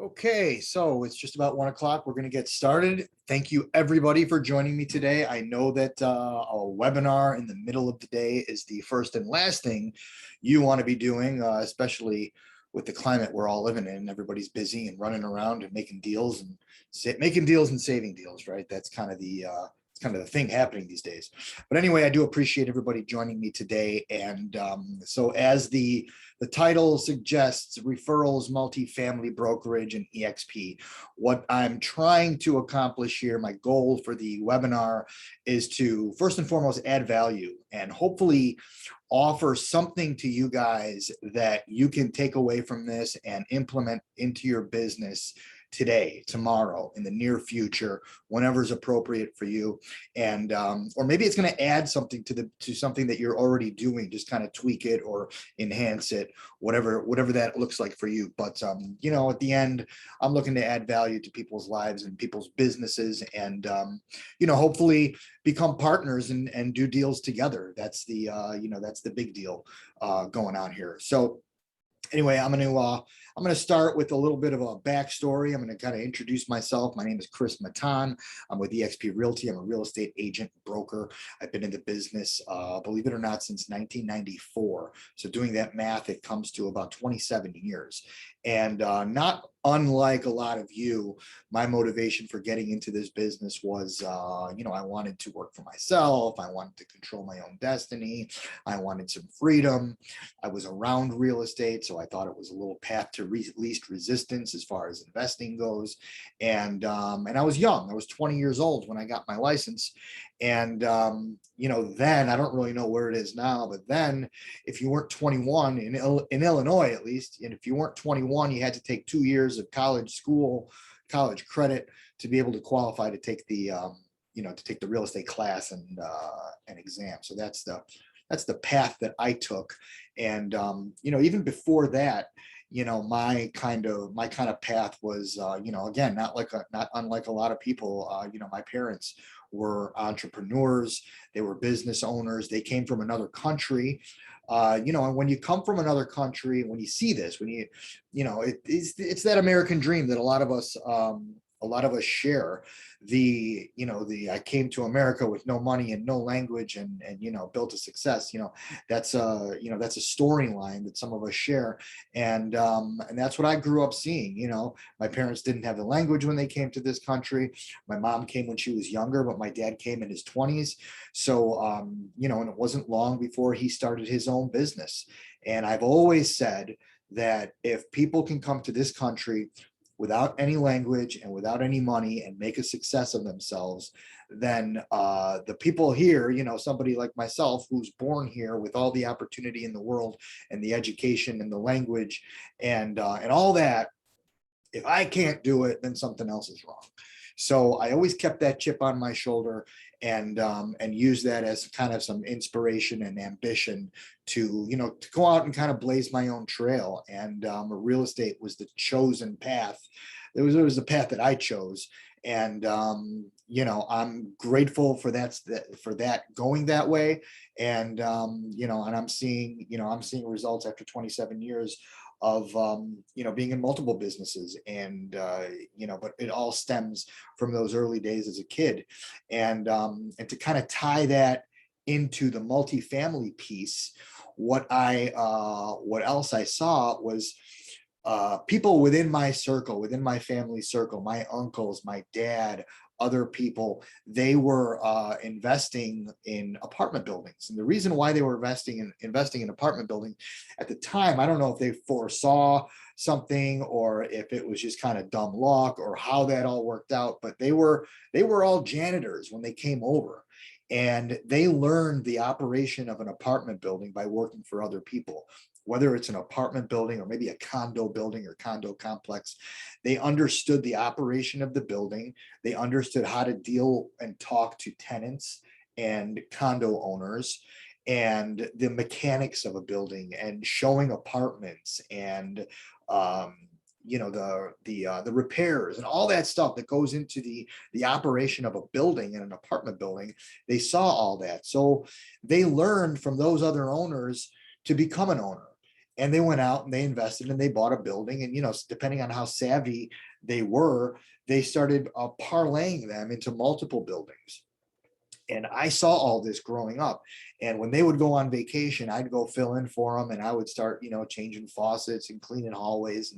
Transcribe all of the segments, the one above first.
Okay, so it's just about 1 o'clock. We're going to get started. Thank you, everybody, for joining me today. I know that a webinar in the middle of the day is the first and last thing you want to be doing, especially with the climate we're all living in. Everybody's busy and running around and making deals and saving deals, right? That's kind of the thing happening these days. But anyway, I do appreciate everybody joining me today. And so as the title suggests, referrals, multifamily brokerage, and EXP. What I'm trying to accomplish here, my goal for the webinar is to first and foremost add value and hopefully offer something to you guys that you can take away from this and implement into your business today, tomorrow, in the near future, whenever's appropriate for you. And or maybe it's going to add something to something that you're already doing, just kind of tweak it or enhance it, whatever that looks like for you. But at the end, I'm looking to add value to people's lives and people's businesses, and hopefully become partners and do deals together. That's the big deal going on here. So anyway, I'm going to start with a little bit of a backstory. I'm going to kind of introduce myself. My name is Chris Matan. I'm with eXp Realty. I'm a real estate agent broker. I've been in the business, believe it or not, since 1994. So doing that math, it comes to about 27 years. And not unlike a lot of you, my motivation for getting into this business was, I wanted to work for myself. I wanted to control my own destiny. I wanted some freedom. I was around real estate, so I thought it was a little path to least resistance as far as investing goes. And I was young. I was 20 years old when I got my license. And, then I don't really know where it is now, but then if you weren't 21 in Illinois, at least, and if you weren't 21, you had to take 2 years of college credit to be able to qualify to take the, real estate class and exam. So that's the path that I took. And, even before that, my kind of path was, again, not unlike a lot of people, my parents were entrepreneurs. They were business owners. They came from another country. And when you come from another country, when you see this, it's that American dream that a lot of us share. I came to America with no money and no language and built a success. That's a storyline that some of us share. And that's what I grew up seeing. My parents didn't have the language when they came to this country. My mom came when she was younger, but my dad came in his 20s. So, and it wasn't long before he started his own business. And I've always said that if people can come to this country without any language and without any money and make a success of themselves, then the people here, somebody like myself who's born here with all the opportunity in the world and the education and the language and all that, if I can't do it, then something else is wrong. So I always kept that chip on my shoulder and use that as kind of some inspiration and ambition to go out and kind of blaze my own trail. And real estate was the chosen path. It was the path that I chose. And I'm grateful for that going that way. And and I'm seeing results after 27 years of being in multiple businesses, and but it all stems from those early days as a kid. And to kind of tie that into the multifamily piece, what else I saw was people within my circle, within my family circle, my uncles, my dad, other people, they were investing in apartment buildings. And the reason why they were investing in apartment buildings at the time, I don't know if they foresaw something or if it was just kind of dumb luck or how that all worked out, but they were all janitors when they came over. And they learned the operation of an apartment building by working for other people, whether it's an apartment building or maybe a condo building or condo complex. They understood the operation of the building. They understood how to deal and talk to tenants and condo owners and the mechanics of a building and showing apartments and the repairs and all that stuff that goes into the operation of a building and an apartment building. They saw all that. So they learned from those other owners to become an owner. and they went out and they invested and they bought a building. And, depending on how savvy they were, they started parlaying them into multiple buildings. And I saw all this growing up. And when they would go on vacation, I'd go fill in for them, and I would start, changing faucets and cleaning hallways.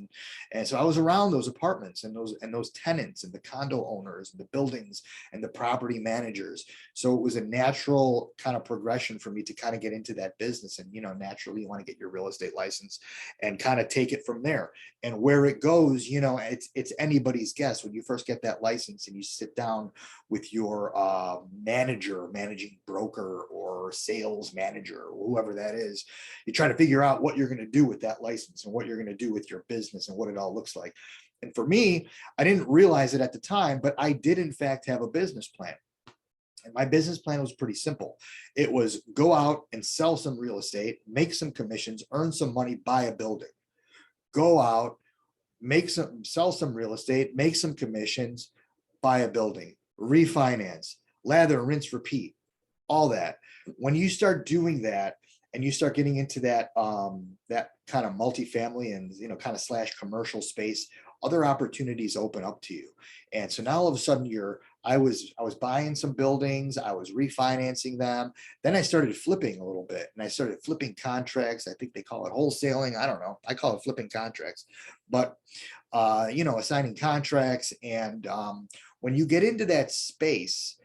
And so I was around those apartments and those tenants and the condo owners and the buildings and the property managers. So it was a natural kind of progression for me to kind of get into that business. And, naturally you want to get your real estate license and kind of take it from there. And where it goes, it's anybody's guess. When you first get that license and you sit down with your managing broker or sales manager or whoever that is, you try to figure out what you're going to do with that license and what you're going to do with your business and what it all looks like. And for me, I didn't realize it at the time, but I did in fact have a business plan. And my business plan was pretty simple. It was go out and sell some real estate, make some commissions, earn some money, buy a building. Go out, sell some real estate, make some commissions, buy a building, refinance, lather, rinse, repeat, all that. When you start doing that and you start getting into that that kind of multifamily and kind of / commercial space, other opportunities open up to you. And so now all of a sudden I was buying some buildings, I was refinancing them. Then I started flipping a little bit, and I started flipping contracts. I think they call it wholesaling. I don't know. I call it flipping contracts, but assigning contracts. And when you get into that space,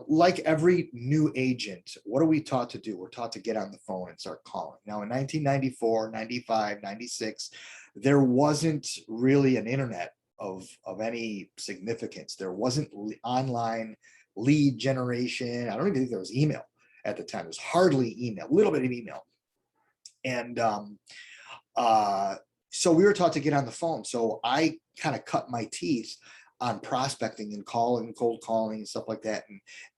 like every new agent, what are we taught to do? We're taught to get on the phone and start calling. Now in 1994, 95, 96, there wasn't really an internet of any significance. There wasn't online lead generation. I don't even think there was email at the time. There was hardly email, a little bit of email. And so we were taught to get on the phone. So I kind of cut my teeth on prospecting and calling, cold calling and stuff like that.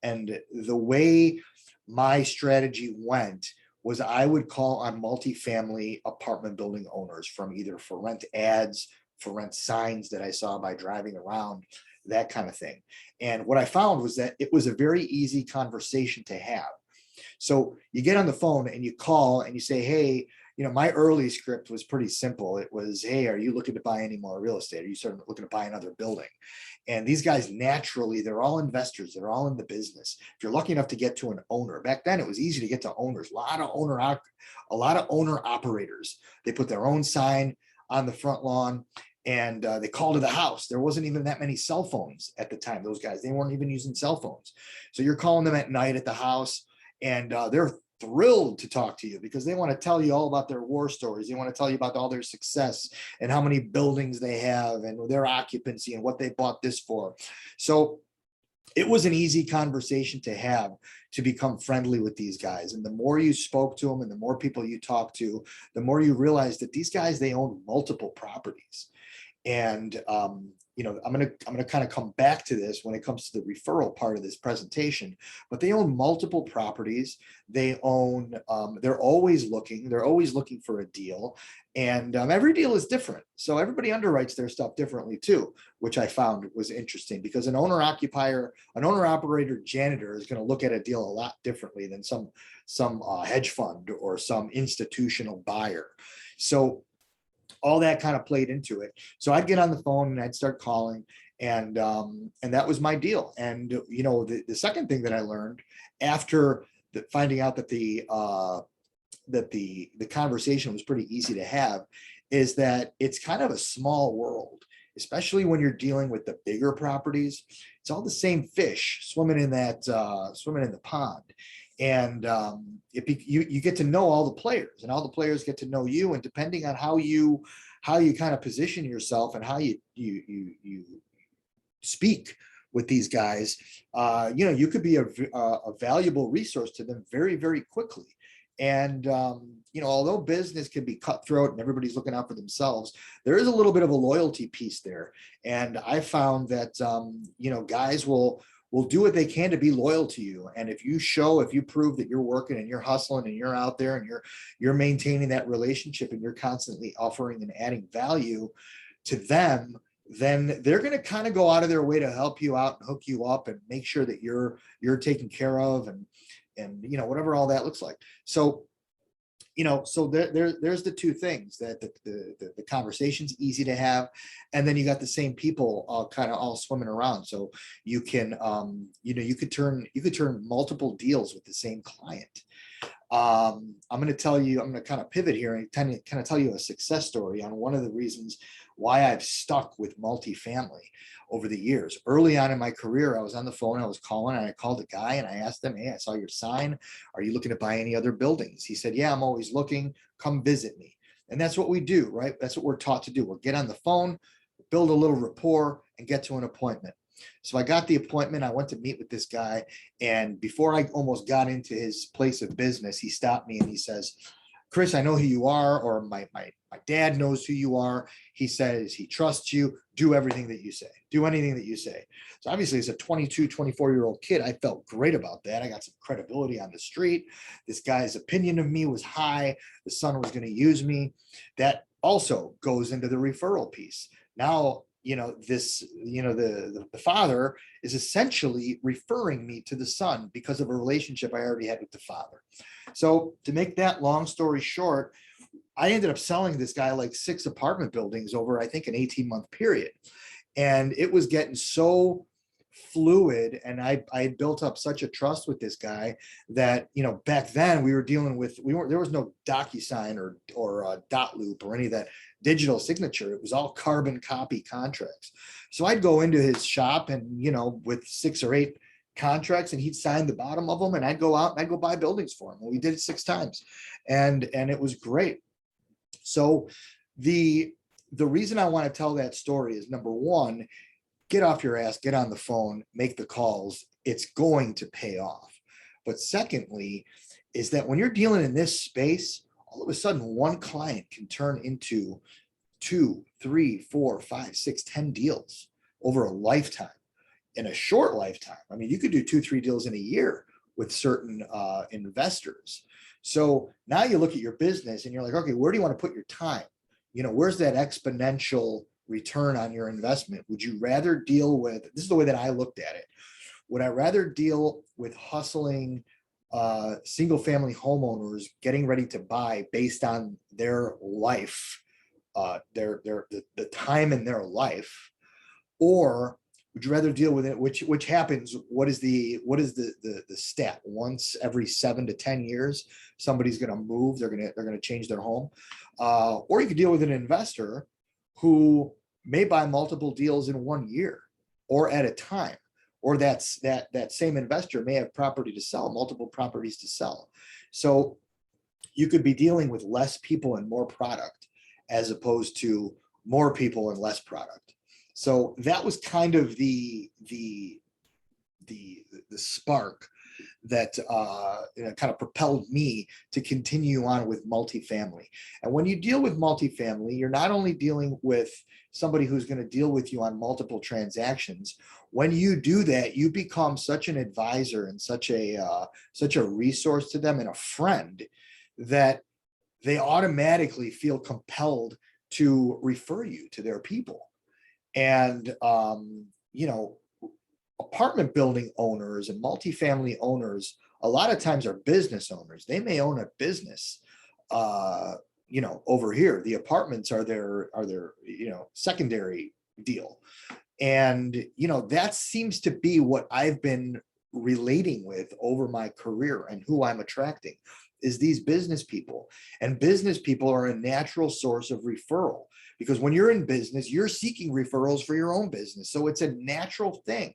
And the way my strategy went was I would call on multifamily apartment building owners from either for rent ads, for rent signs that I saw by driving around, that kind of thing. And what I found was that it was a very easy conversation to have. So you get on the phone and you call and you say, hey, my early script was pretty simple. It was, hey, are you looking to buy any more real estate? Are you sort of looking to buy another building? And these guys, naturally, they're all investors. They're all in the business. If you're lucky enough to get to an owner, back then it was easy to get to owners. A lot of owner operators. They put their own sign on the front lawn, and they call to the house. There wasn't even that many cell phones at the time. Those guys, they weren't even using cell phones. So you're calling them at night at the house, and they're thrilled to talk to you because they want to tell you all about their war stories. They want to tell you about all their success and how many buildings they have and their occupancy and what they bought this for. So it was an easy conversation to have, to become friendly with these guys. And the more you spoke to them and the more people you talked to, the more you realized that these guys, they own multiple properties. And I'm gonna kind of come back to this when it comes to the referral part of this presentation. But they own multiple properties. They own. They're always looking for a deal, and every deal is different. So everybody underwrites their stuff differently too, which I found was interesting because an owner operator janitor is going to look at a deal a lot differently than some hedge fund or some institutional buyer. So all that kind of played into it. So I'd get on the phone and I'd start calling, and that was my deal. And the second thing that I learned after finding out that the conversation was pretty easy to have is that it's kind of a small world, especially when you're dealing with the bigger properties. It's all the same fish swimming in the pond. And you get to know all the players, and all the players get to know you. And depending on how you kind of position yourself and how you speak with these guys, you could be a valuable resource to them very, very quickly. And although business can be cutthroat and everybody's looking out for themselves, there is a little bit of a loyalty piece there. And I found that guys will do what they can to be loyal to you. And if you prove that you're working and you're hustling and you're out there and you're maintaining that relationship and you're constantly offering and adding value to them, then they're going to kind of go out of their way to help you out and hook you up and make sure that you're taken care of and whatever all that looks like. So, so there's the two things that the conversation's easy to have, and then you got the same people all kind of all swimming around. So you can, you could turn multiple deals with the same client. I'm going to kind of pivot here and kind of tell you a success story on one of the reasons why I've stuck with multifamily over the years. Early on in my career, I was on the phone, I was calling, and I called a guy and I asked him, hey, I saw your sign. Are you looking to buy any other buildings? He said, yeah, I'm always looking. Come visit me. And that's what we do, right? That's what we're taught to do. We'll get on the phone, build a little rapport, and get to an appointment. So I got the appointment. I went to meet with this guy. And before I almost got into his place of business, he stopped me and he says, Chris, I know who you are, or my dad knows who you are. He says he trusts you. Do everything that you say. Do anything that you say. So obviously, as a 22, 24-year-old kid, I felt great about that. I got some credibility on the street. This guy's opinion of me was high. The son was going to use me. That also goes into the referral piece. Now, the father is essentially referring me to the son because of a relationship I already had with the father. So to make that long story short, I ended up selling this guy like 6 apartment buildings over, I think, an 18-month period. And it was getting so fluid, and I built up such a trust with this guy that, back then we were dealing with, there was no DocuSign or dot loop or any of that digital signature. It was all carbon copy contracts. So I'd go into his shop and, with 6 or 8 contracts, and he'd sign the bottom of them, and I'd go out and I'd go buy buildings for him. And we did it 6 times, and it was great. So the reason I want to tell that story is, number one, get off your ass, get on the phone, make the calls. It's going to pay off. But secondly, is that when you're dealing in this space, all of a sudden one client can turn into 2, 3, 4, 5, 6, 10 deals over a lifetime, in a short lifetime. I mean, you could do 2, 3 deals in a year with certain investors. So now you look at your business and you're like, okay, where do you want to put your time? Where's that exponential return on your investment? Would you rather deal with, this is the way that I looked at it, would I rather deal with hustling single family homeowners getting ready to buy based on their life, the time in their life, or would you rather deal with it, which happens, what is the stat? Once every 7 to 10 years, somebody's going to move, they're going to change their home, or you could deal with an investor who may buy multiple deals in 1 year or at a time, or that same investor may have property to sell, multiple properties to sell. So you could be dealing with less people and more product, as opposed to more people and less product. So that was kind of the spark that kind of propelled me to continue on with multifamily. And when you deal with multifamily, you're not only dealing with somebody who's going to deal with you on multiple transactions. When you do that, you become such an advisor and such a resource to them and a friend that they automatically feel compelled to refer you to their people. And apartment building owners and multifamily owners a lot of times are business owners. They may own a business over here. The apartments are their secondary deal. And that seems to be what I've been relating with over my career, and who I'm attracting is these business people. And business people are a natural source of referral, because when you're in business, you're seeking referrals for your own business. So it's a natural thing.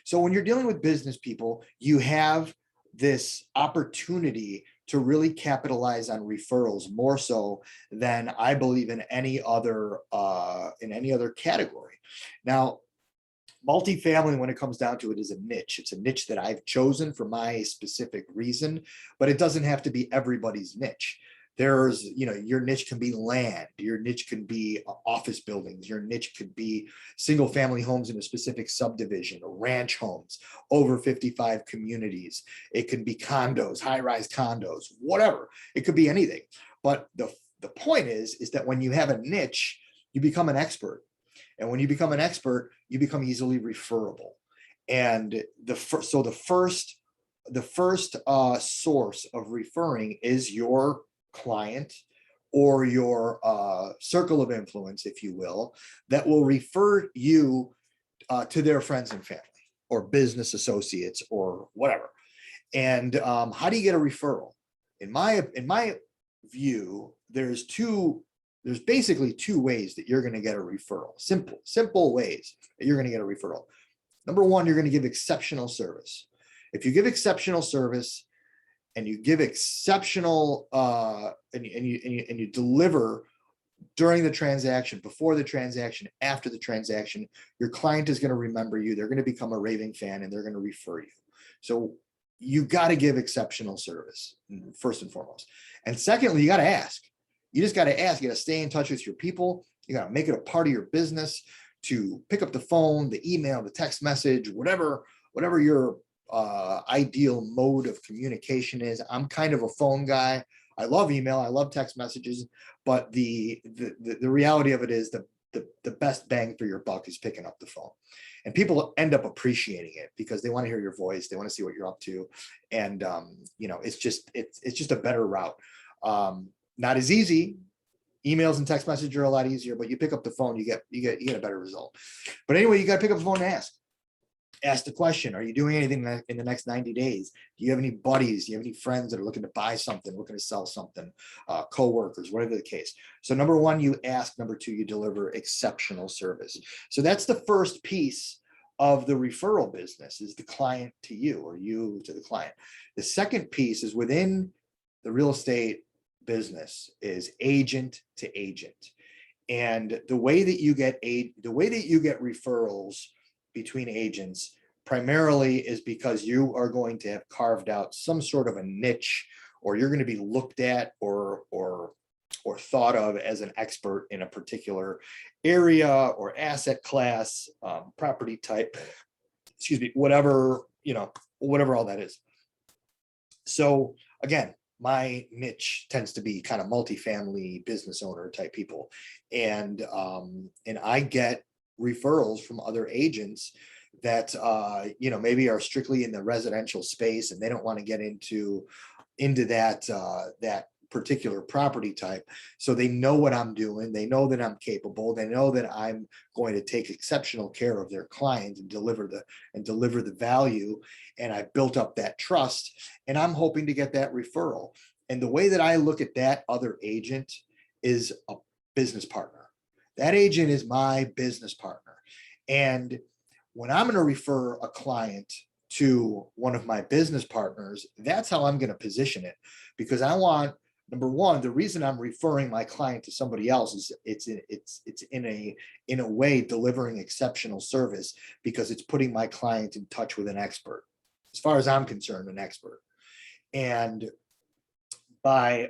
So when you're dealing with business people, you have this opportunity to really capitalize on referrals more so than I believe in any other category. Now, multifamily, when it comes down to it, is a niche. It's a niche that I've chosen for my specific reason, but it doesn't have to be everybody's niche. There's, your niche can be land, your niche can be office buildings, your niche could be single family homes in a specific subdivision, or ranch homes, over 55 communities. It can be condos, high-rise condos, whatever. It could be anything. But the point is that when you have a niche, you become an expert. And when you become an expert, you become easily referable. And the first source of referring is your client or your circle of influence, if you will, that will refer you to their friends and family or business associates or whatever. And how do you get a referral? In my view, there's basically two ways that you're going to get a referral. Simple ways that you're going to get a referral. Number one, you're going to give exceptional service. If you give exceptional service and you give exceptional and you deliver during the transaction, before the transaction, after the transaction, your client is going to remember you. They're going to become a raving fan and they're going to refer you. So you got to give exceptional service first and foremost. And secondly, you got to ask. You just got to ask. You got to stay in touch with your people. You got to make it a part of your business to pick up the phone, the email, the text message, whatever your ideal mode of communication is. I'm kind of a phone guy. I love email. I love text messages, but the reality of it is the best bang for your buck is picking up the phone. And people end up appreciating it because they want to hear your voice. They want to see what you're up to. And, it's just a better route. Not as easy. Emails and text messages are a lot easier, but you pick up the phone, you get a better result. But anyway, you got to pick up the phone and ask the question. Are you doing anything in the next 90 days? Do you have any buddies? Do you have any friends that are looking to buy something, looking to sell something, coworkers, whatever the case? So number one, you ask. Number two, you deliver exceptional service. So that's the first piece of the referral business, is the client to you or you to the client. The second piece is within the real estate business is agent to agent. And the way that you get referrals between agents primarily is because you are going to have carved out some sort of a niche, or you're going to be looked at or thought of as an expert in a particular area or asset class, property type, whatever all that is. So again, my niche tends to be kind of multifamily business owner type people. And I get referrals from other agents that maybe are strictly in the residential space and they don't want to get into that particular property type. So they know what I'm doing. They know that I'm capable. They know that I'm going to take exceptional care of their client and deliver the value. And I built up that trust, and I'm hoping to get that referral. And the way that I look at that other agent is a business partner. That agent is my business partner. And when I'm going to refer a client to one of my business partners, that's how I'm going to position it, because I want, number one, the reason I'm referring my client to somebody else is it's in a way delivering exceptional service, because it's putting my client in touch with an expert. As far as I'm concerned, an expert. And by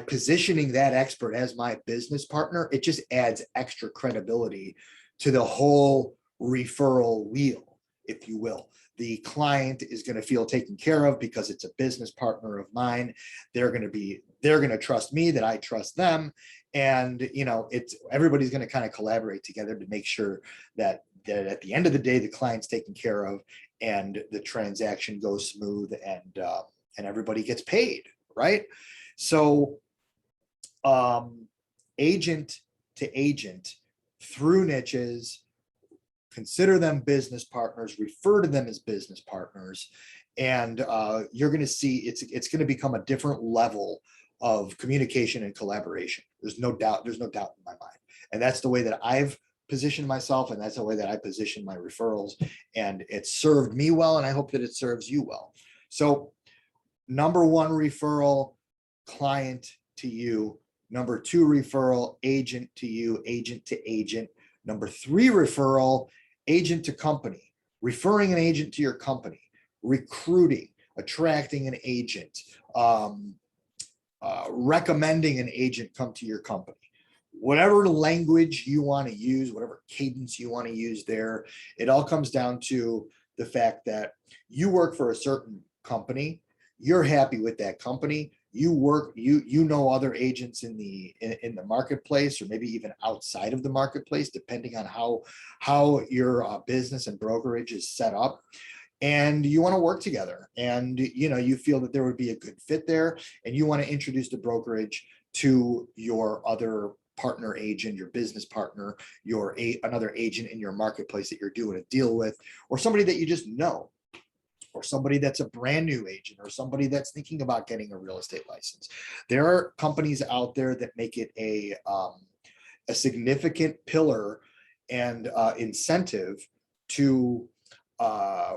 positioning that expert as my business partner, it just adds extra credibility to the whole referral wheel, if you will. The client is going to feel taken care of because it's a business partner of mine. They're going to trust me, that I trust them. And, everybody's going to kind of collaborate together to make sure that at the end of the day, the client's taken care of and the transaction goes smooth and everybody gets paid, right? So agent to agent through niches, consider them business partners, refer to them as business partners, and you're going to see it's going to become a different level of communication and collaboration. There's no doubt in my mind. And that's the way that I've positioned myself, and that's the way that I position my referrals, and it served me well, and I hope that it serves you well. So number one referral, client to you. Number two referral, agent to you, agent to agent. Number three referral, agent to company, referring an agent to your company, recruiting, attracting an agent, recommending an agent come to your company. Whatever language you want to use, whatever cadence you want to use there, it all comes down to the fact that you work for a certain company, you're happy with that company, you know other agents in the marketplace, or maybe even outside of the marketplace, depending on how your business and brokerage is set up. and you want to work together, and you feel that there would be a good fit there, and you want to introduce the brokerage to your other partner agent, your business partner, another agent in your marketplace that you're doing a deal with, or somebody that you just know, or somebody that's a brand new agent, or somebody that's thinking about getting a real estate license. There are companies out there that make it a significant pillar and incentive to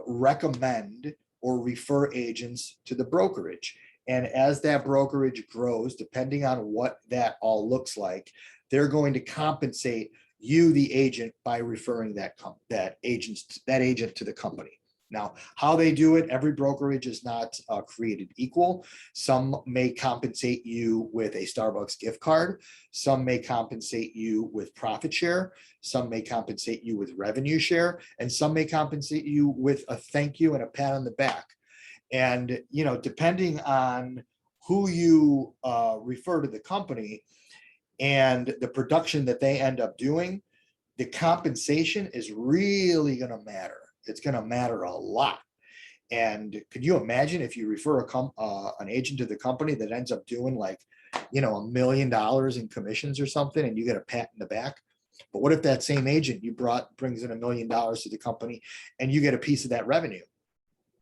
recommend or refer agents to the brokerage. And as that brokerage grows, depending on what that all looks like, they're going to compensate you, the agent, by referring that agent to the company. Now, how they do it, every brokerage is not created equal. Some may compensate you with a Starbucks gift card. Some may compensate you with profit share. Some may compensate you with revenue share. And some may compensate you with a thank you and a pat on the back. And, depending on who you refer to the company and the production that they end up doing, the compensation is really going to matter. It's going to matter a lot. And could you imagine if you refer an agent to the company that ends up doing like, $1 million in commissions or something, and you get a pat in the back? But what if that same agent you brought brings in $1 million to the company and you get a piece of that revenue?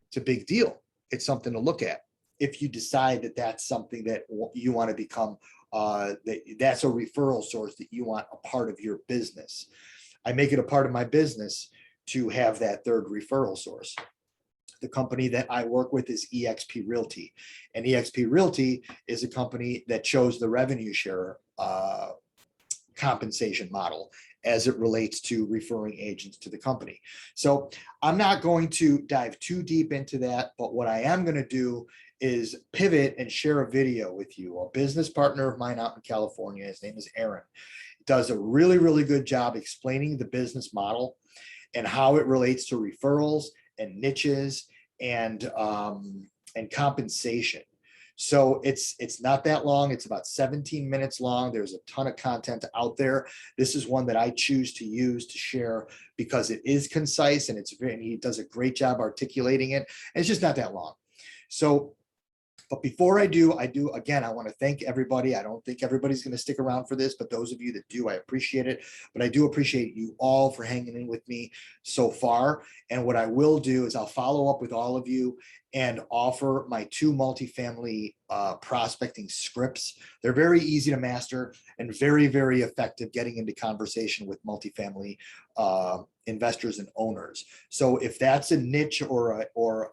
It's a big deal. It's something to look at. If you decide that that's something that you want to become, that's a referral source that you want a part of your business. I make it a part of my business to have that third referral source. The company that I work with is eXp Realty, and eXp Realty is a company that chose the revenue share compensation model as it relates to referring agents to the company. So I'm not going to dive too deep into that, but what I am going to do is pivot and share a video with you. A business partner of mine out in California, his name is Aaron, does a really, really good job explaining the business model and how it relates to referrals and niches and compensation. So it's not that long. It's about 17 minutes long. There's a ton of content out there. This is one that I choose to use to share because it is concise and he does a great job articulating it. And it's just not that long. So, but before I do, again, I want to thank everybody. I don't think everybody's going to stick around for this, but those of you that do, I appreciate it. But I do appreciate you all for hanging in with me so far. And what I will do is I'll follow up with all of you and offer my 2 multifamily prospecting scripts. They're very easy to master and very, very effective getting into conversation with multifamily investors and owners. So if that's a niche or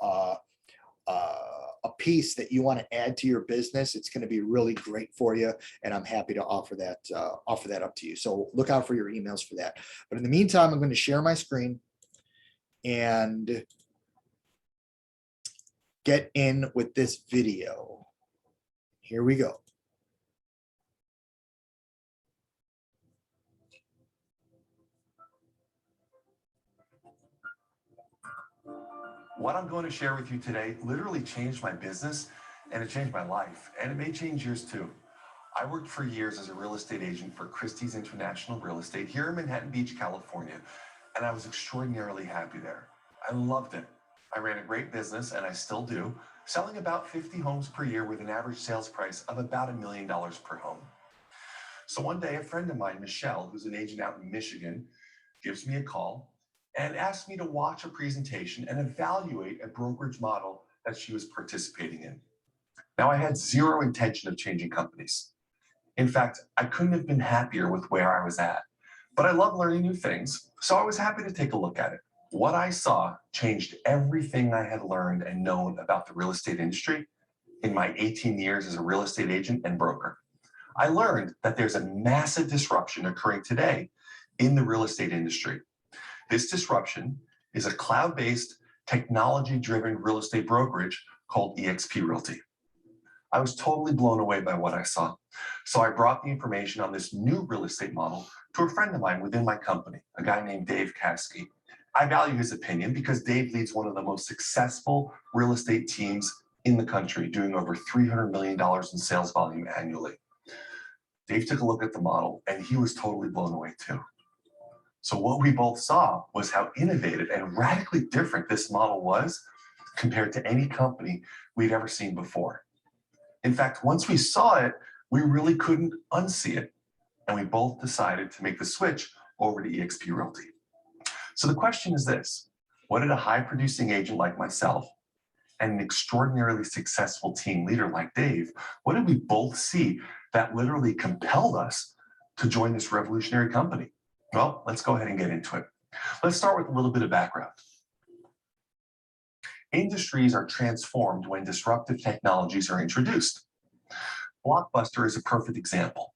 a piece that you want to add to your business, it's going to be really great for you. And I'm happy to offer that up to you. So look out for your emails for that. But in the meantime, I'm going to share my screen and get in with this video. Here we go. What I'm going to share with you today literally changed my business, and it changed my life, and it may change yours too. I worked for years as a real estate agent for Christie's International Real Estate here in Manhattan Beach, California, and I was extraordinarily happy there. I loved it. I ran a great business, and I still do, selling about 50 homes per year with an average sales price of about $1 million per home. So one day, a friend of mine, Michelle, who's an agent out in Michigan, gives me a call and asked me to watch a presentation and evaluate a brokerage model that she was participating in. Now, I had zero intention of changing companies. In fact, I couldn't have been happier with where I was at. But I love learning new things, so I was happy to take a look at it. What I saw changed everything I had learned and known about the real estate industry in my 18 years as a real estate agent and broker. I learned that there's a massive disruption occurring today in the real estate industry. This disruption is a cloud-based, technology-driven real estate brokerage called eXp Realty. I was totally blown away by what I saw. So I brought the information on this new real estate model to a friend of mine within my company, a guy named Dave Caskey. I value his opinion because Dave leads one of the most successful real estate teams in the country, doing over $300 million in sales volume annually. Dave took a look at the model and he was totally blown away too. So what we both saw was how innovative and radically different this model was compared to any company we'd ever seen before. In fact, once we saw it, we really couldn't unsee it. And we both decided to make the switch over to eXp Realty. So the question is this: what did a high-producing agent like myself and an extraordinarily successful team leader like Dave, what did we both see that literally compelled us to join this revolutionary company? Well, let's go ahead and get into it. Let's start with a little bit of background. Industries are transformed when disruptive technologies are introduced. Blockbuster is a perfect example.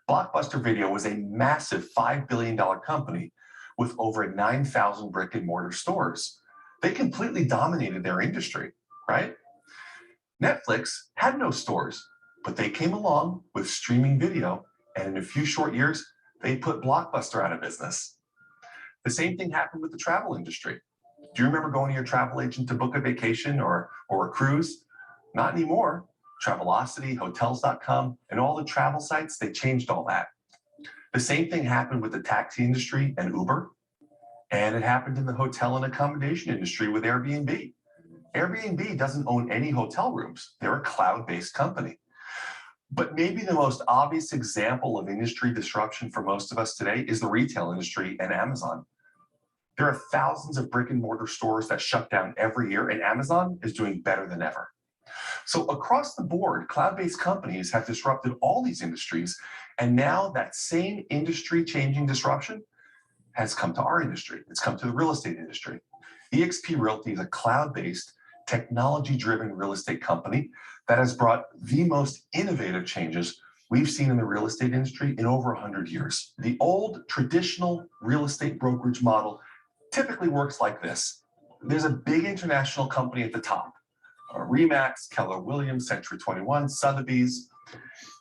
Blockbuster Video was a massive $5 billion company with over 9,000 brick and mortar stores. They completely dominated their industry, right? Netflix had no stores, but they came along with streaming video, and in a few short years, they put Blockbuster out of business. The same thing happened with the travel industry. Do you remember going to your travel agent to book a vacation or a cruise? Not anymore. Travelocity, Hotels.com, and all the travel sites, they changed all that. The same thing happened with the taxi industry and Uber, and it happened in the hotel and accommodation industry with Airbnb. Airbnb doesn't own any hotel rooms. They're a cloud-based company. But maybe the most obvious example of industry disruption for most of us today is the retail industry and Amazon. There are thousands of brick and mortar stores that shut down every year, and Amazon is doing better than ever. So across the board, cloud-based companies have disrupted all these industries, and now that same industry-changing disruption has come to our industry. It's come to the real estate industry. eXp Realty is a cloud-based, technology-driven real estate company that has brought the most innovative changes we've seen in the real estate industry in over 100 years. The old traditional real estate brokerage model typically works like this. There's a big international company at the top, RE/MAX, Keller Williams, Century 21, Sotheby's.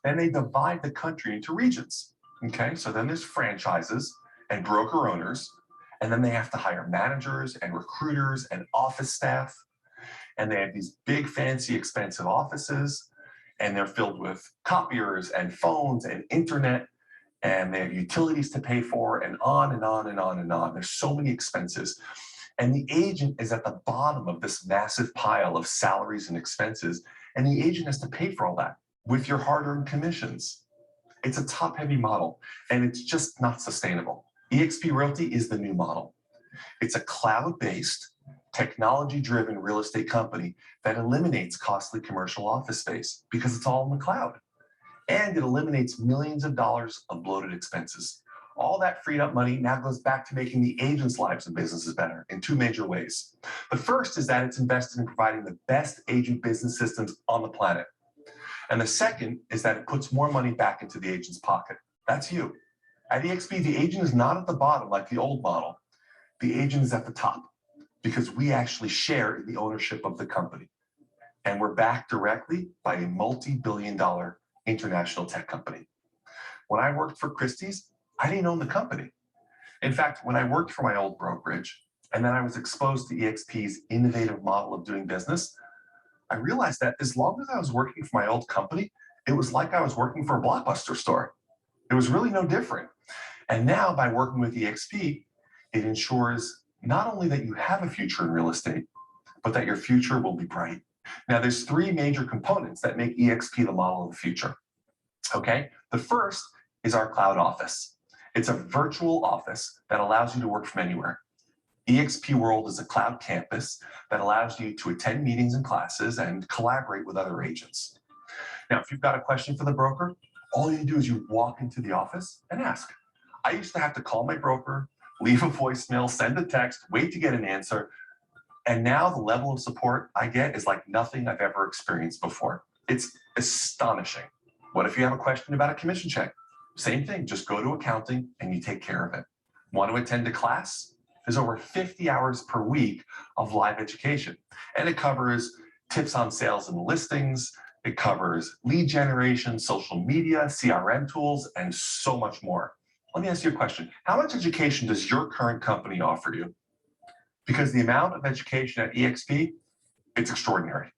Then they divide the country into regions. Okay, so then there's franchises and broker owners, and then they have to hire managers and recruiters and office staff. And they have these big, fancy, expensive offices, and they're filled with copiers and phones and internet, and they have utilities to pay for, and on and on and on and on. There's so many expenses. And the agent is at the bottom of this massive pile of salaries and expenses, and the agent has to pay for all that with your hard-earned commissions. It's a top-heavy model, and it's just not sustainable. eXp Realty is the new model. It's a cloud-based, technology-driven real estate company that eliminates costly commercial office space because it's all in the cloud. And it eliminates millions of dollars of bloated expenses. All that freed up money now goes back to making the agents' lives and businesses better in two major ways. The first is that it's invested in providing the best agent business systems on the planet. And the second is that it puts more money back into the agent's pocket. That's you. At eXp, the agent is not at the bottom like the old model. The agent is at the top because we actually share in the ownership of the company. And we're backed directly by a multi-billion-dollar international tech company. When I worked for Christie's, I didn't own the company. In fact, when I worked for my old brokerage, and then I was exposed to eXp's innovative model of doing business, I realized that as long as I was working for my old company, it was like I was working for a Blockbuster store. It was really no different. And now by working with eXp, it ensures not only that you have a future in real estate, but that your future will be bright. Now, there's three major components that make eXp the model of the future. Okay, the first is our cloud office. It's a virtual office that allows you to work from anywhere. eXp World is a cloud campus that allows you to attend meetings and classes and collaborate with other agents. Now, if you've got a question for the broker, all you do is you walk into the office and ask. I used to have to call my broker, leave a voicemail, send a text, wait to get an answer. And now the level of support I get is like nothing I've ever experienced before. It's astonishing. What if you have a question about a commission check? Same thing, just go to accounting and you take care of it. Want to attend a class? There's over 50 hours per week of live education. And it covers tips on sales and listings. It covers lead generation, social media, CRM tools, and so much more. Let me ask you a question. How much education does your current company offer you? Because the amount of education at eXp, it's extraordinary.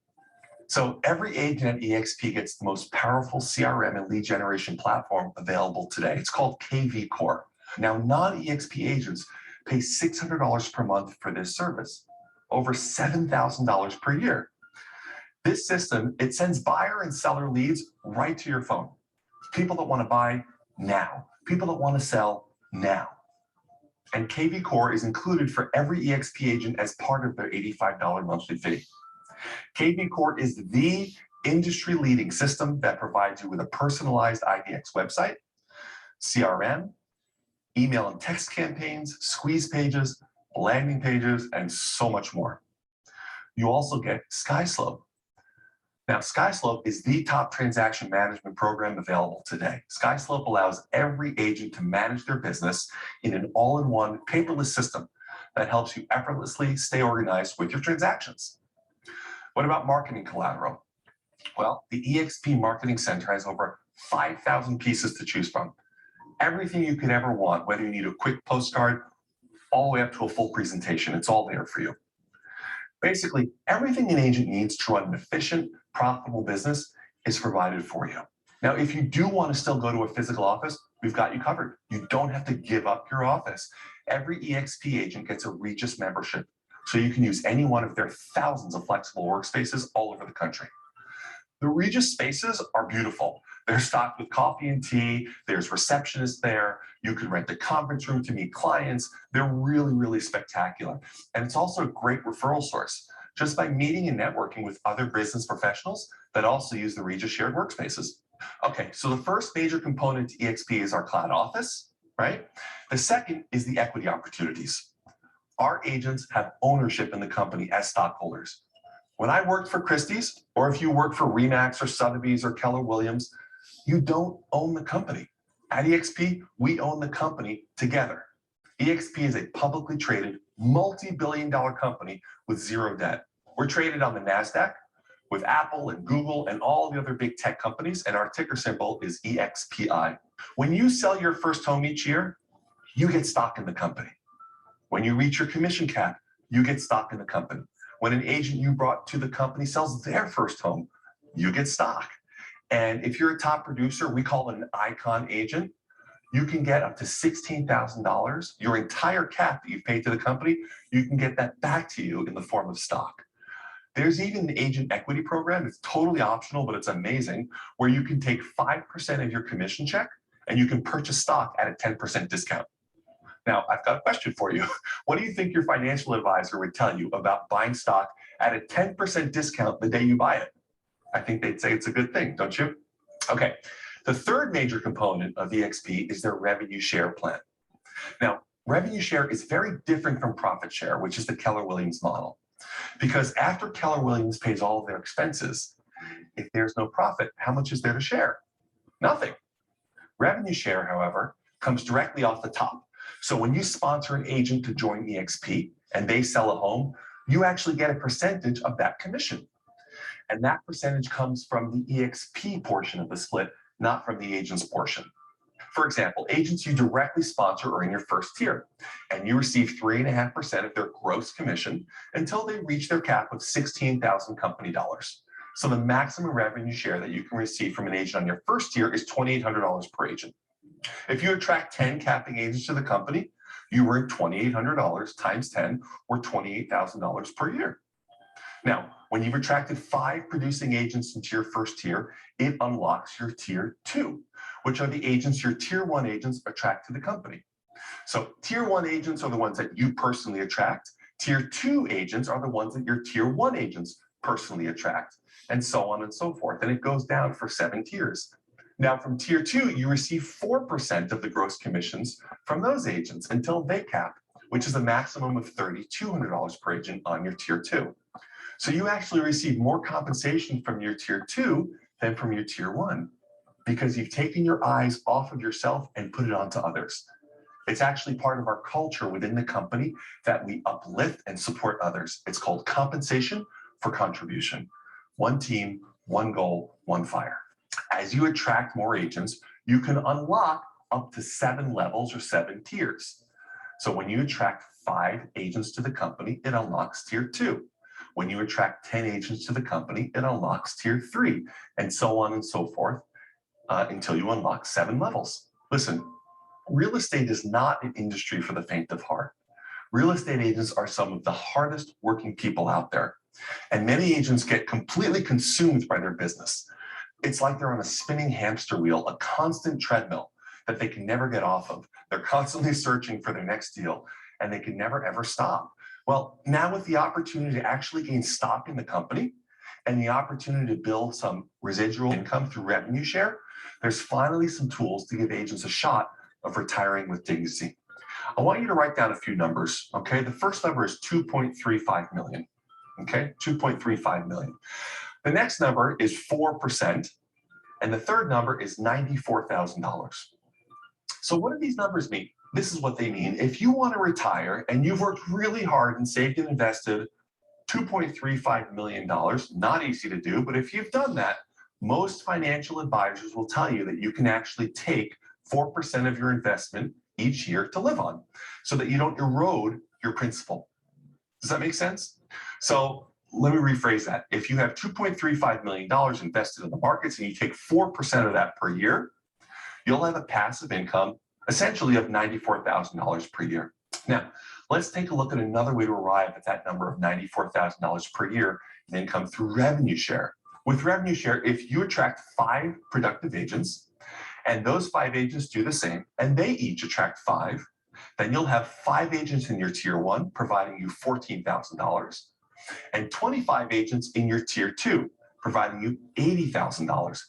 So every agent at eXp gets the most powerful CRM and lead generation platform available today. It's called KV Core. Now, non-EXP agents pay $600 per month for this service, over $7,000 per year. This system, it sends buyer and seller leads right to your phone. People that want to buy now, people that want to sell now. And KV Core is included for every EXP agent as part of their $85 monthly fee. KV Core is the industry-leading system that provides you with a personalized IDX website, CRM, email and text campaigns, squeeze pages, landing pages, and so much more. You also get SkySlope. Now, SkySlope is the top transaction management program available today. SkySlope allows every agent to manage their business in an all-in-one paperless system that helps you effortlessly stay organized with your transactions. What about marketing collateral? Well, the EXP Marketing Center has over 5,000 pieces to choose from. Everything you could ever want, whether you need a quick postcard, all the way up to a full presentation, it's all there for you. Basically, everything an agent needs to run an efficient, profitable business is provided for you. Now, if you do want to still go to a physical office, we've got you covered. You don't have to give up your office. Every EXP agent gets a Regis membership, so you can use any one of their thousands of flexible workspaces all over the country. The Regis spaces are beautiful. They're stocked with coffee and tea. There's receptionists there. You can rent a conference room to meet clients. They're really, really spectacular. And it's also a great referral source just by meeting and networking with other business professionals that also use the Regis shared workspaces. Okay, so the first major component to EXP is our cloud office, right? The second is the equity opportunities. Our agents have ownership in the company as stockholders. When I worked for Christie's, or if you work for Remax or Sotheby's or Keller Williams, you don't own the company. At EXP, we own the company together. EXP is a publicly traded, multi-billion-dollar company with zero debt. We're traded on the NASDAQ with Apple and Google and all the other big tech companies, and our ticker symbol is EXPI. When you sell your first home each year, you get stock in the company. When you reach your commission cap, you get stock in the company. When an agent you brought to the company sells their first home, you get stock. And if you're a top producer, we call it an icon agent, you can get up to $16,000. Your entire cap that you've paid to the company, you can get that back to you in the form of stock. There's even an agent equity program. It's totally optional, but it's amazing, where you can take 5% of your commission check and you can purchase stock at a 10% discount. Now, I've got a question for you. What do you think your financial advisor would tell you about buying stock at a 10% discount the day you buy it? I think they'd say it's a good thing, don't you? Okay, the third major component of EXP is their revenue share plan. Now, revenue share is very different from profit share, which is the Keller Williams model. Because after Keller Williams pays all of their expenses, if there's no profit, how much is there to share? Nothing. Revenue share, however, comes directly off the top. So when you sponsor an agent to join EXP and they sell a home, you actually get a percentage of that commission. And that percentage comes from the EXP portion of the split, not from the agent's portion. For example, agents you directly sponsor are in your first tier, and you receive 3.5% of their gross commission until they reach their cap of $16,000 company dollars. So the maximum revenue share that you can receive from an agent on your first tier is $2,800 per agent. If you attract 10 capping agents to the company, you earn $2,800 times 10, or $28,000 per year. Now, when you've attracted 5 producing agents into your first tier, it unlocks your tier 2, which are the agents your tier 1 agents attract to the company. So tier 1 agents are the ones that you personally attract. Tier 2 agents are the ones that your tier 1 agents personally attract, and so on and so forth. And it goes down for 7 tiers. Now, from tier 2, you receive 4% of the gross commissions from those agents until they cap, which is a maximum of $3,200 per agent on your tier 2. So you actually receive more compensation from your tier 2 than from your tier 1, because you've taken your eyes off of yourself and put it onto others. It's actually part of our culture within the company that we uplift and support others. It's called compensation for contribution. One team, one goal, one fire. As you attract more agents, you can unlock up to 7 levels or 7 tiers. So when you attract 5 agents to the company, it unlocks tier 2. When you attract 10 agents to the company, it unlocks tier 3, and so on and so forth until you unlock 7 levels. Listen, real estate is not an industry for the faint of heart. Real estate agents are some of the hardest working people out there. And many agents get completely consumed by their business. It's like they're on a spinning hamster wheel, a constant treadmill that they can never get off of. They're constantly searching for their next deal, and they can never, ever stop. Well, now with the opportunity to actually gain stock in the company and the opportunity to build some residual income through revenue share, there's finally some tools to give agents a shot of retiring with dignity. I want you to write down a few numbers, okay? The first number is 2.35 million, okay? 2.35 million. The next number is 4%, and the third number is $94,000. So what do these numbers mean? This is what they mean. If you want to retire and you've worked really hard and saved and invested $2.35 million, not easy to do, but if you've done that, most financial advisors will tell you that you can actually take 4% of your investment each year to live on so that you don't erode your principal. Does that make sense? So let me rephrase that. If you have $2.35 million invested in the markets and you take 4% of that per year, you'll have a passive income essentially of $94,000 per year. Now, let's take a look at another way to arrive at that number of $94,000 per year in income through revenue share. With revenue share, if you attract 5 productive agents and those 5 agents do the same and they each attract 5, then you'll have 5 agents in your tier 1 providing you $14,000 and 25 agents in your tier 2 providing you $80,000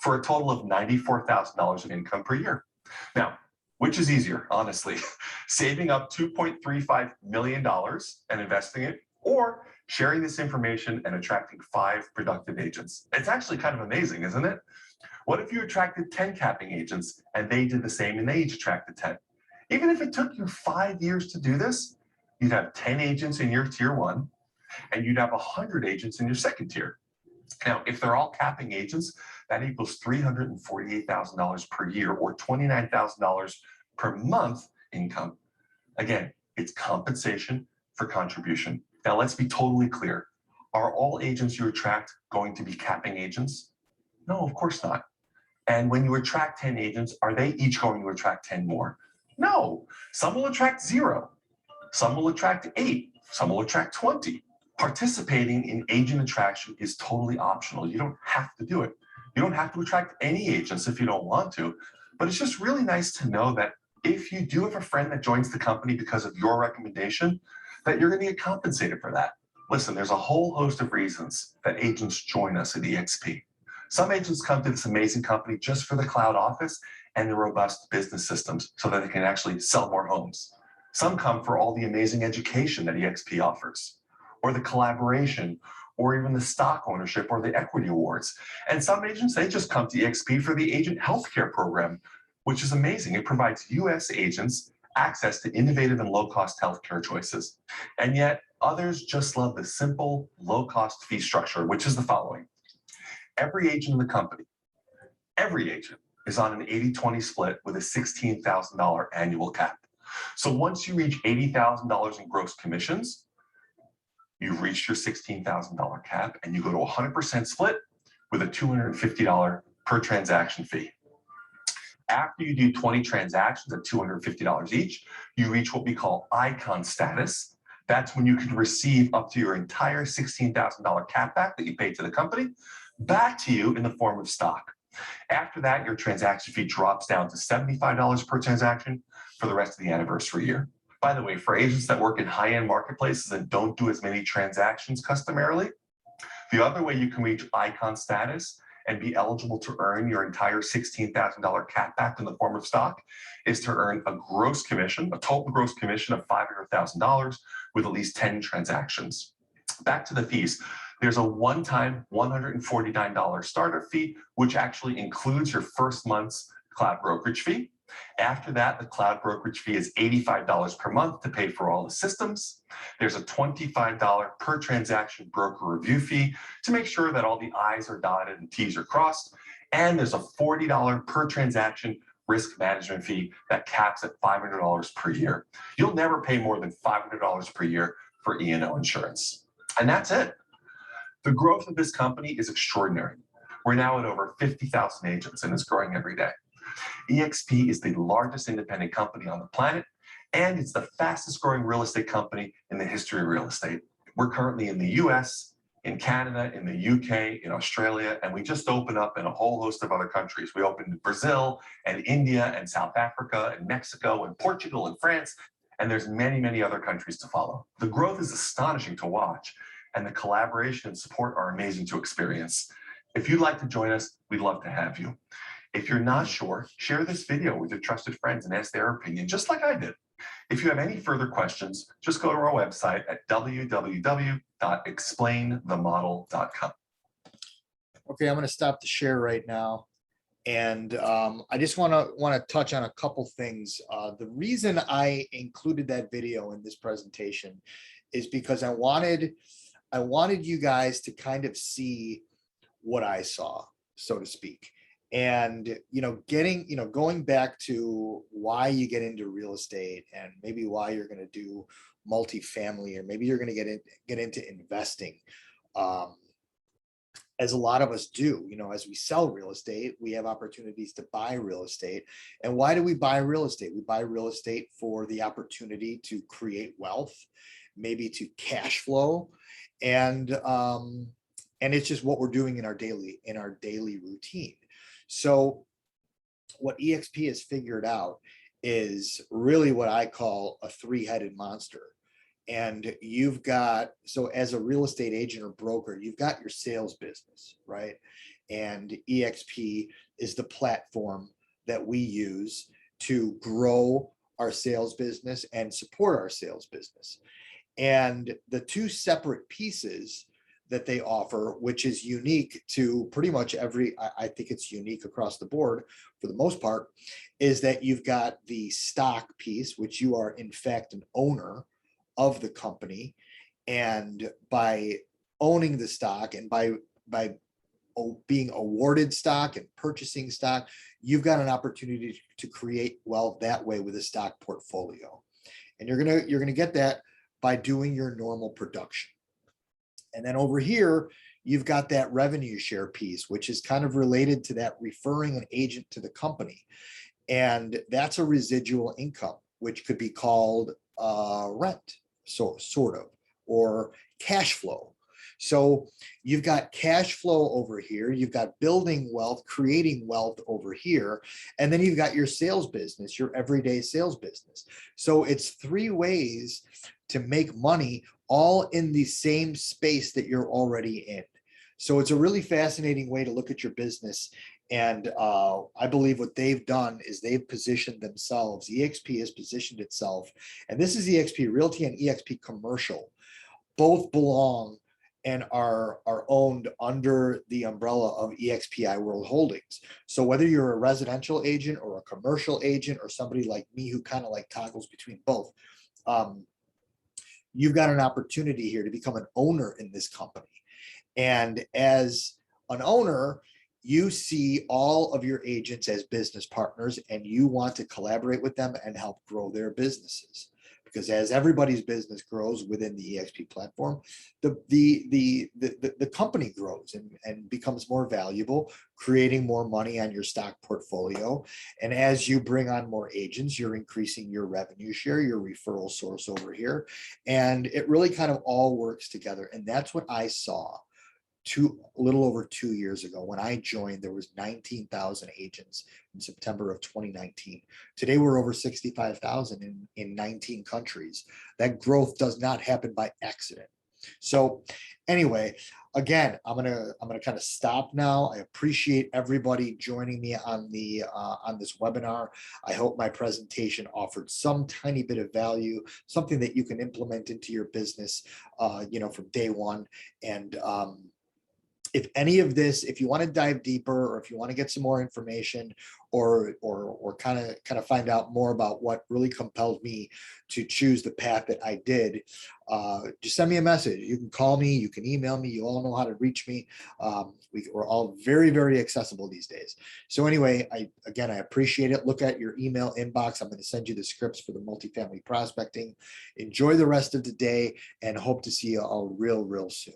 for a total of $94,000 of income per year. Now, which is easier, honestly, saving up $2.35 million and investing it, or sharing this information and attracting 5 productive agents? It's actually kind of amazing, isn't it? What if you attracted 10 capping agents and they did the same and they each attracted 10? Even if it took you 5 years to do this, you'd have 10 agents in your tier 1 and you'd have 100 agents in your second tier. Now, if they're all capping agents, that equals $348,000 per year or $29,000 per month income. Again, it's compensation for contribution. Now, let's be totally clear. Are all agents you attract going to be capping agents? No, of course not. And when you attract 10 agents, are they each going to attract 10 more? No. Some will attract 0. Some will attract 8. Some will attract 20. Participating in agent attraction is totally optional. You don't have to do it. You don't have to attract any agents if you don't want to, but it's just really nice to know that if you do have a friend that joins the company because of your recommendation, that you're going to get compensated for that. Listen, there's a whole host of reasons that agents join us at eXp. Some agents come to this amazing company just for the cloud office and the robust business systems so that they can actually sell more homes. Some come for all the amazing education that eXp offers, or the collaboration, or even the stock ownership or the equity awards. And some agents, they just come to eXp for the agent healthcare program, which is amazing. It provides US agents access to innovative and low-cost healthcare choices. And yet others just love the simple, low-cost fee structure, which is the following. Every agent in the company, every agent is on an 80-20 split with a $16,000 annual cap. So once you reach $80,000 in gross commissions, you've reached your $16,000 cap and you go to 100% split with a $250 per transaction fee. After you do 20 transactions at $250 each, you reach what we call icon status. That's when you can receive up to your entire $16,000 cap back that you paid to the company back to you in the form of stock. After that, your transaction fee drops down to $75 per transaction for the rest of the anniversary year. By the way, for agents that work in high-end marketplaces and don't do as many transactions customarily, the other way you can reach icon status and be eligible to earn your entire $16,000 cap back in the form of stock is to earn a gross commission, a total gross commission of $500,000 with at least 10 transactions. Back to the fees. There's a one-time $149 starter fee, which actually includes your first month's cloud brokerage fee. After that, the cloud brokerage fee is $85 per month to pay for all the systems. There's a $25 per transaction broker review fee to make sure that all the I's are dotted and T's are crossed. And there's a $40 per transaction risk management fee that caps at $500 per year. You'll never pay more than $500 per year for E&O insurance. And that's it. The growth of this company is extraordinary. We're now at over 50,000 agents and it's growing every day. EXP is the largest independent company on the planet, and it's the fastest growing real estate company in the history of real estate. We're currently in the US, in Canada, in the UK, in Australia, and we just opened up in a whole host of other countries. We opened in Brazil and India and South Africa and Mexico and Portugal and France, and there's many, many other countries to follow. The growth is astonishing to watch, and the collaboration and support are amazing to experience. If you'd like to join us, we'd love to have you. If you're not sure, share this video with your trusted friends and ask their opinion, just like I did. If you have any further questions, just go to our website at www.explainthemodel.com. Okay, I'm going to stop the share right now. And I just want to touch on a couple things. The reason I included that video in this presentation is because I wanted you guys to kind of see what I saw, so to speak. And, going back to why you get into real estate and maybe why you're going to do multifamily, or maybe you're going to get into investing. As a lot of us do, as we sell real estate, we have opportunities to buy real estate. And why do we buy real estate? We buy real estate for the opportunity to create wealth, maybe to cash flow. And it's just what we're doing in our daily routine. So what EXP has figured out is really what I call a three-headed monster. And so as a real estate agent or broker, you've got your sales business, right? And EXP is the platform that we use to grow our sales business and support our sales business. And the two separate pieces that they offer, which is unique to pretty much I think it's unique across the board for the most part, is that you've got the stock piece, which you are in fact an owner of the company. And by owning the stock and by being awarded stock and purchasing stock, you've got an opportunity to create wealth that way with a stock portfolio. And you're gonna get that by doing your normal production. And then over here, you've got that revenue share piece, which is kind of related to that referring an agent to the company. And that's a residual income, which could be called rent, sort of, or cash flow. So you've got cash flow over here, you've got building wealth, creating wealth over here, and then you've got your sales business, your everyday sales business. So it's three ways to make money, all in the same space that you're already in. So it's a really fascinating way to look at your business. And I believe what they've done is they've positioned themselves. EXP has positioned itself, and this is EXP Realty and EXP Commercial. Both belong and are owned under the umbrella of EXPI World Holdings. So whether you're a residential agent or a commercial agent or somebody like me who kind of like toggles between both, you've got an opportunity here to become an owner in this company. And as an owner, you see all of your agents as business partners, and you want to collaborate with them and help grow their businesses. Because as everybody's business grows within the EXP platform, the company grows and becomes more valuable, creating more money on your stock portfolio. And as you bring on more agents, you're increasing your revenue share, your referral source over here. And it really kind of all works together. And that's what I saw a little over 2 years ago. When I joined, there was 19,000 agents in September of 2019. Today, we're over 65,000 in 19 countries. That growth does not happen by accident. So anyway, again, I'm gonna kind of stop now. I appreciate everybody joining me on this webinar. I hope my presentation offered some tiny bit of value, something that you can implement into your business, from day one. And if any of this, if you want to dive deeper, or if you want to get some more information, or kind of find out more about what really compelled me to choose the path that I did, just send me a message. You can call me, you can email me. You all know how to reach me. We're all very, very accessible these days. So anyway, I appreciate it. Look at your email inbox. I'm going to send you the scripts for the multifamily prospecting. Enjoy the rest of the day, and hope to see you all real soon.